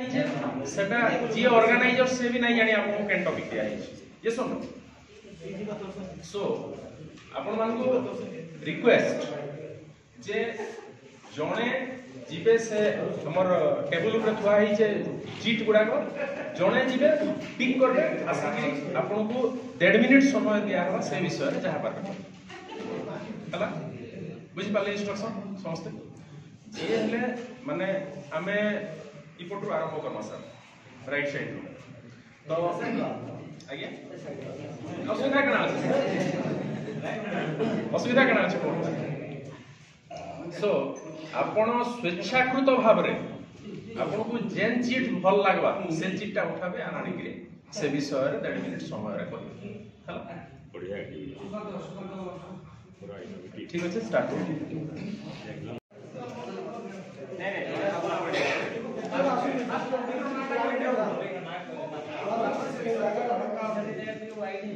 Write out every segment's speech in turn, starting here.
जे सेटा जी ऑर्गेनाइजर से भी नहीं जानी आपको केन टॉपिक दिया है ये सुनो सो आपण मान को रिक्वेस्ट जे जणे जीवे से हमर टेबल ऊपर थुआ ही जे चीट गुडा को जणे जीवे टिक करबे आसाकी आपन को 1.5 मिनिट समय दिया हवा से विषय रे जहा पार हला बुझी पाले इंस्ट्रक्शन समस्त ये हले माने हमें इपटू आरंभ करना सर राइट साइड तो आगे असुविधा कना असुविधा कना अछि सो आपण स्वेच्छाकृत भाव रे आपण को जेन चीट भल लागबा से चीटटा उठाबे आनानी के से विषय रे 1.5 मिनिट समय रे करबे हला बढ़िया ठीक अछि स्टार्ट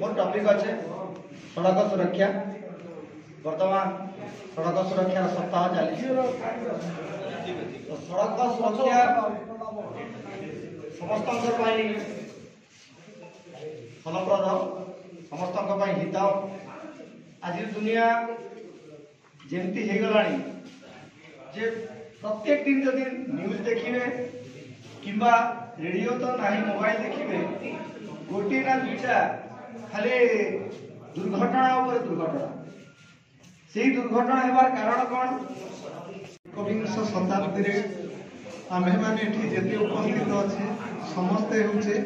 मोर टॉपिक अच्छे सड़क सुरक्षा वर्तमान सड़क सुरक्षा सप्ताह चली तो सड़क सुरक्षा समस्त फलप्रद समस्त हित आज दुनिया जमती हो गला जे प्रत्येक दिन जदि न्यूज देखिए किंबा रेडियो तो नहीं मोबाइल देखिए गोटे ना दुईटा खाली दुर्घटना उपर दुर्घटना से दुर्घटना हेबार कारण कौन एकविंश शताब्दी आमे माने जेते उपस्थित अच्छे समस्ते होचे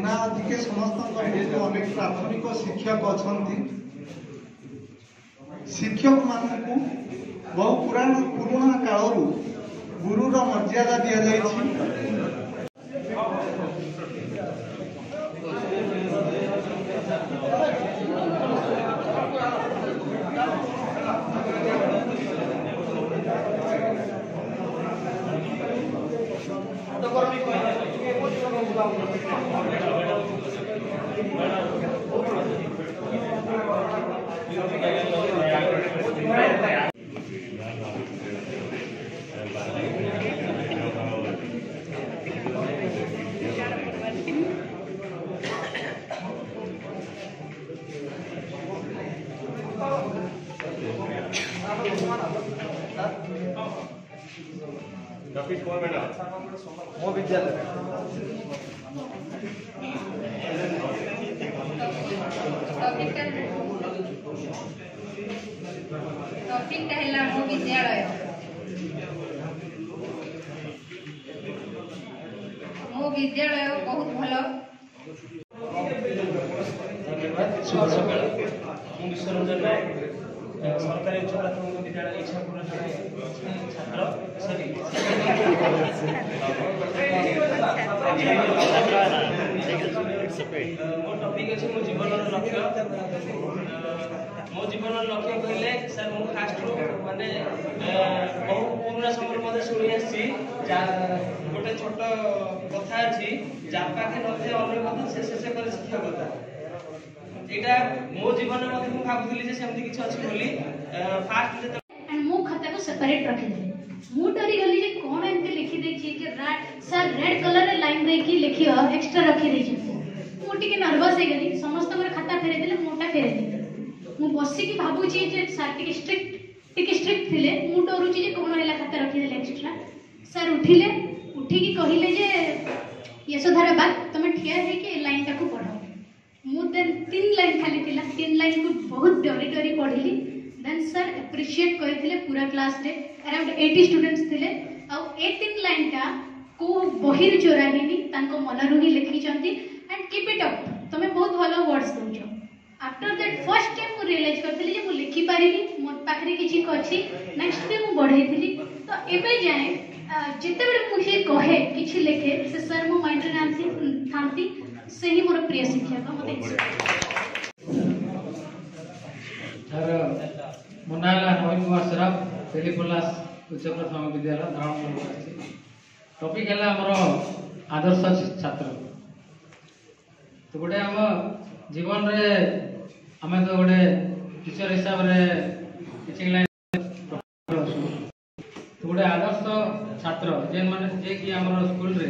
ना अधिके समस्त अनेक प्राथमिक शिक्षक अच्छा शिक्षक मानू बहु पुराना कालरू गुरुर मर्यादा दि जाइछि टॉपिक कौन बेटा वो विद्यालय टॉपिक कहला मो विद्यालय बहुत भलो शुभ सकाल मु विश्वरंजन नायक सरकारी उच्च प्राथमिक विद्यालय इच्छापुर छात्र सॉरी मो टॉपिक अछि मो जीवन लक्ष्य कहले सर मो फास्ट माने बहुत पुराना समय मध्ये सुनि आसी गोटे छोट कथा अछि जा पाखे नथे अन्य मध्ये शेष करे शिक्षकता एटा मो जीवन मध्ये मु भाबुली जे सेमति किछ अछि बोली फास्ट एंड मो खाता को सेपरेट रखि दे मु डरी गली जे कोन एंते लिखि दे छी कि सर रेड कलर रे लाइन दे की लिखियो एक्स्ट्रा रखि दे छी मु टिके नर्वस हे गली समस्त कर खाता फेरे देले मोटा फेरे दे मु बसी की भाबु छी जे सर टिके स्ट्रिक्ट थिले मु डरू छी जे कोन हैला खाता रखि देले एक्स्ट्रा सर उठी की कहिले जे यशोधरा बात तमे ठिया हे कि लाइन टाको पढो मु देन 3 लाइन खाली थिला 3 लाइन को बहुत डरी पढ़िली देन सर एप्रिशिएट करथिले पूरा क्लास रे अराउंड 80 स्टूडेंट्स थिले आ ए 3 लाइन का को बहिर चोराहिनी तांको मनरु ही लिखि चंती एंड कीप इट अप तमे बहुत भलो वर्ड्स दोछो आफ्टर दैट फर्स्ट टाइम मु रियलाइज करथिली जे मु लिखि पारिनी मोर पाखरे किछि अछि नेक्स्ट डे मु बढ़ैथिली तो एबे जाय जिते बेले मु हे कहे किछि लिखे से सर मो माइंड रे थांती से ही मोर प्रिय शिक्षक मते सर मुनाला नवीन कुमार सराफ पेलीपुलास उच्च प्राथमिक विद्यालय धारण टॉपिक है हमर आदर्श छात्र तो गोटे आम जीवन रे आम तो गोटे टीचर हिसाब रे टीचिंग लाइन तो गोटे आदर्श छात्र जे माने जे कि हमर स्कूल रे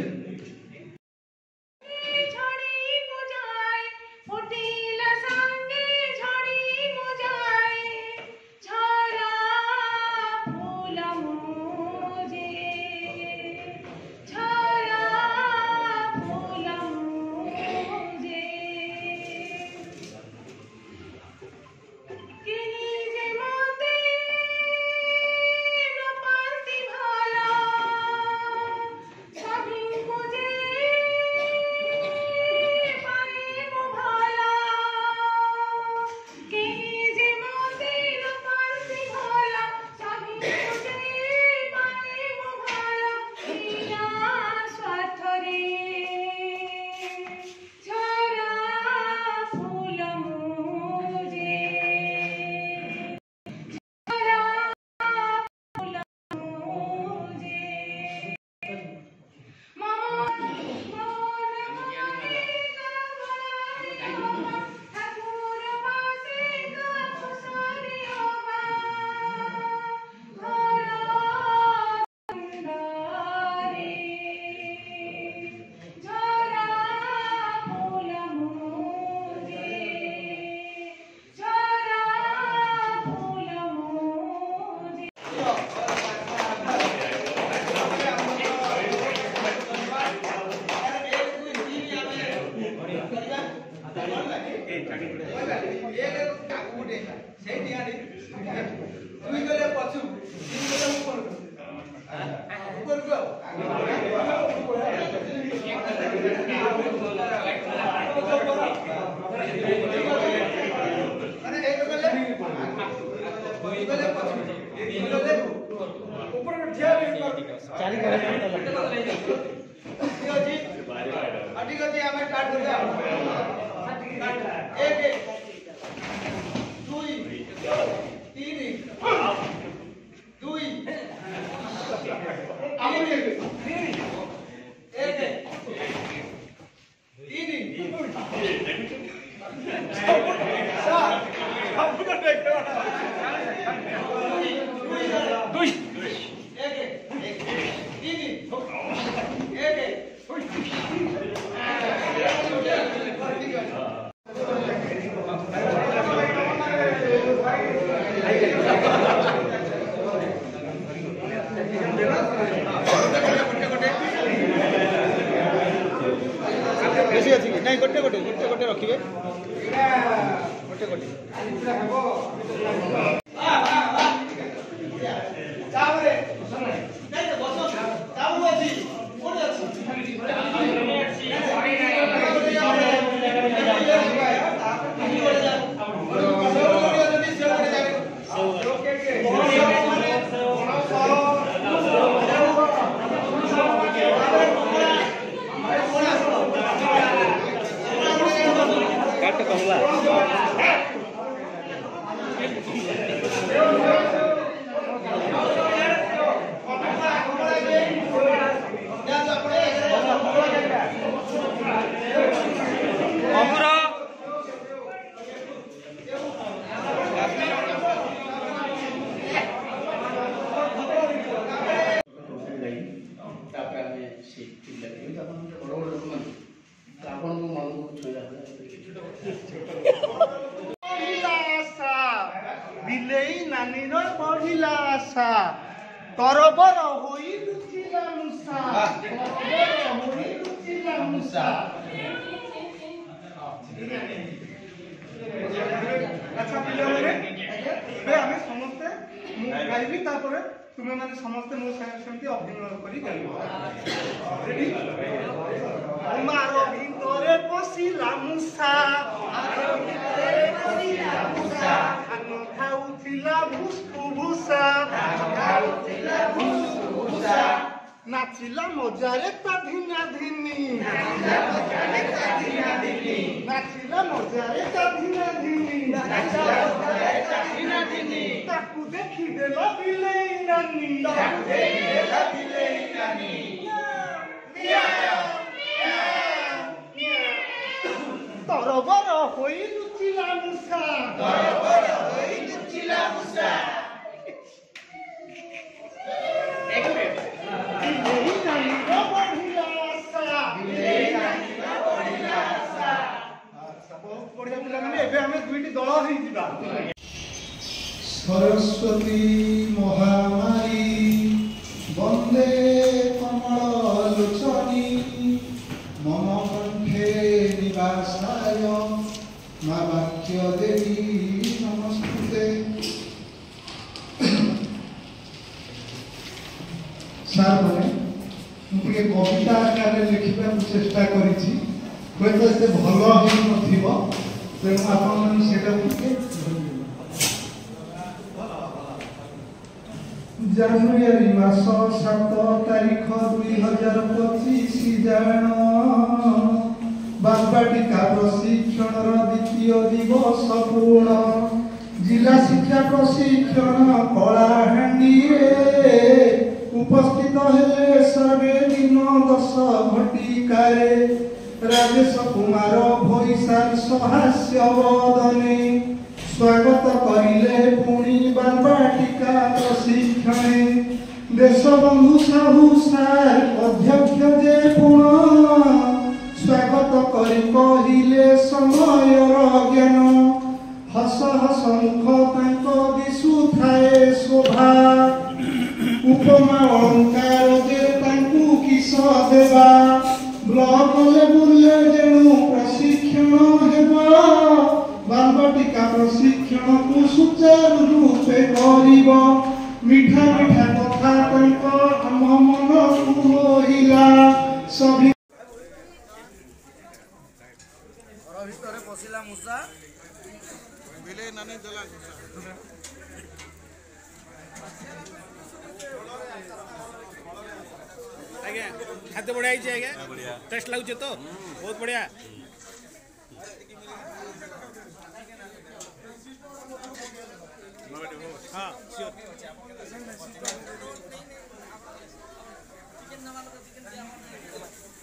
नहीं गोटे गोटे गोटे गोटे रखिए गोटे गोटे ବିଲେଇ ନାନୀର ବଢିଲା ଆଶା ତରବର ହୋଇ ଲୁଚିଲା ମୂଷା ତରବର ହୋଇ ଲୁଚିଲା ମୂଷା। ଆଚ୍ଛା ପିଲାମାନେ ଏବେ ଆମେ ସମସ୍ତେ ମୁଁ ଗାଇବି ତାପରେ ତୁମେ ମାନେ ସମସ୍ତେ ମୋ ସାଙ୍ଗେ ସେମିତି ଅଭିନୟ କରି ଗାଇବ। ମାର ଭିତରେ ପଶିଲା ମୂଷା ଧାନ ଖାଉଥିଲା ଭୁସ୍କୁ ଭୁଷା ନାଚିଲା ମଜାରେ ତା ଧିନା ଧିନି ନାଚିଲା ମଜାରେ ତା ଧିନା ଧିନି ତାକୁ ଦେଖିଦେଲା ବିଲେଇ ନାନୀ ତରବର ହୋଇ ଲୁଚିଲା ମୂଷା ହେଇଯିବା। सरस्वती महामारी वंदे कमलोचनी मम कंठे निवासाय मा वाक्य देवी नमस्ते। सार मैंने मुझे कविता आकार लिखा चेष्टा करी हूँ तो भल हो तेणु आप जानुआरी मास 7 तारीख 2025 जान बालबाटिका प्रशिक्षण द्वितीय दिवस पूर्ण जिला शिक्षा प्रशिक्षण कलाहांडी उपस्थित हेले सर्वे दिन 10 घटिकारे राजेश कुमार भोईसार सहास्य वदने स्वागत करिले पुणी बालबाटिका प्रशिक्षणे देशबंधु साहू सार अध्यक्ष जे पुण स्वागत करी कहिले समयर ज्ञान हस हस मुख तांको दिशु थाए शोभा उपमा अलंकार जे तांकु किस देवा ब्लॉक लेवुले जेणु प्रशिक्षण हेबा बालबाटिका प्रशिक्षण को सुचारू रूपे करिब मिठा मिठा कथा तांको हम मन को लोहिला सभी घर भितर पशिला मूषा बिले नानी देला आज्ञा खाद्य बढ़िया आज्ञा टेस्ट लगुचे तो बहुत बढ़िया। हाँ श्योर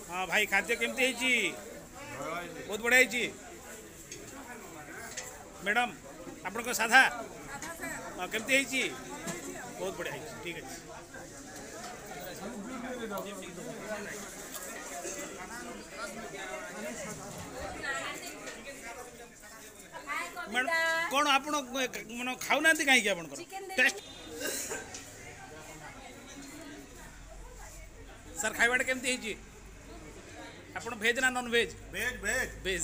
हाँ भाई खाद्य केमती बहुत बढ़िया है मैडम आपण साधा हाँ केमती बहुत बढ़िया है ठीक है। मैडम कौन आप मन खाऊना कहीं आप टेस्ट सर खाइबाटा केमती आप भेज ना नॉन भेज भेज भेज भेज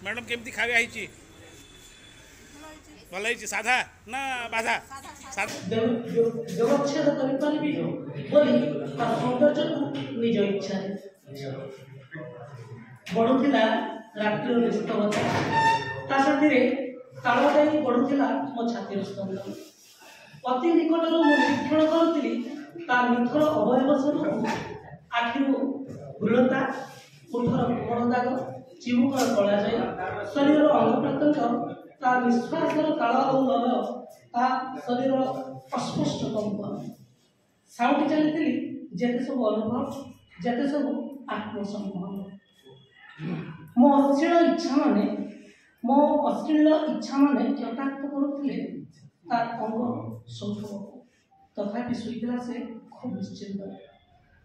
मैडम केमती खावा है भल है साधा ना बाधा व्यवच्छेद करिपारिबि बोली तार सौंदर्यକୁ निज इच्छाରେ ବଢ଼ୁଥିଲା ରାତ୍ରିର ନିସ୍ତବତା ତା ସାଥିରେ ତାଳ ଦେଇ ବଢ଼ୁଥିଲା ମୋ ଛାତିର ସ୍ପନ୍ଦନ ଅତି ନିକଟରୁ ମୁଁ ନିରୀକ୍ଷଣ କରୁଥିଲି ତା ନିଥର ଅବୟବ ସବୁକୁ ଆଖିରୁ ଭୃଲତା ଓଠର କୋମଳ ଦାଗ ଚିବୁକର କଳାଜୟ ଶରୀରର ଅଙ୍ଗ ପ୍ରତ୍ୟଙ୍ଗ ତା ନିଶ୍ୱାସର ତାଳ ଆଉ ଲୟ ତା ଶରୀରର ଅସ୍ପଷ୍ଟ କମ୍ପନ ସାଉଁଟି ଚାଲିଥିଲି ଯେତେ ସବୁ ଅନୁଭବ ଯେତେ ସବୁ ଆତ୍ମସମ୍ମୋହନ ମୋ ଅଶ୍ଳୀଳ ଇଚ୍ଛା ମାନେ ଚଟାକ୍ତ କରୁଥିଲେ ତାର ଅଙ୍ଗ ସୌଠବକୁ ତଥାପି ଶୋଇଥିଲା ସେ ଖୁବ୍ ନିଶ୍ଚିନ୍ତ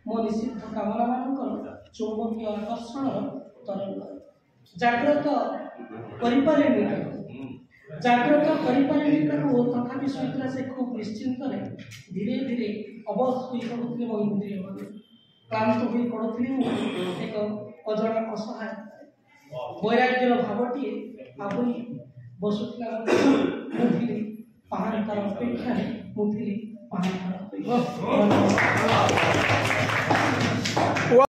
ମୋ ନିଷିଦ୍ଧ କାମନାମାନଙ୍କର ଚୌମ୍ବକୀୟ ଆକର୍ଷଣର ତରଙ୍ଗ ଜାଗ୍ରତ କରିପାରେନି ତାକୁ ତଥାପି ଶୋଇଥିଲା ସେ ଖୁବ୍ ନିଶ୍ଚିନ୍ତରେ ଧୀରେ ଧୀରେ ଅବଶ ହୋଇ ପଡ଼ୁଥିଲେ ମୋ ଇନ୍ଦ୍ରିୟ କ୍ଳାନ୍ତ ହୋଇ ପଡ଼ୁଥିଲି ମୁଁ ଏକ ଅଜଣା ଅସହାୟ ବୈରାଗ୍ୟର ଭାବଟିଏ ଆହୁରି ବସୁଥିଲା ମୁଁ ଥିଲି ପାହାଡ଼ ତାର ଅପେକ୍ଷାରେ ମୁଁ ଥିଲି ପାହାଡ଼ ତାର ଅପେକ୍ଷା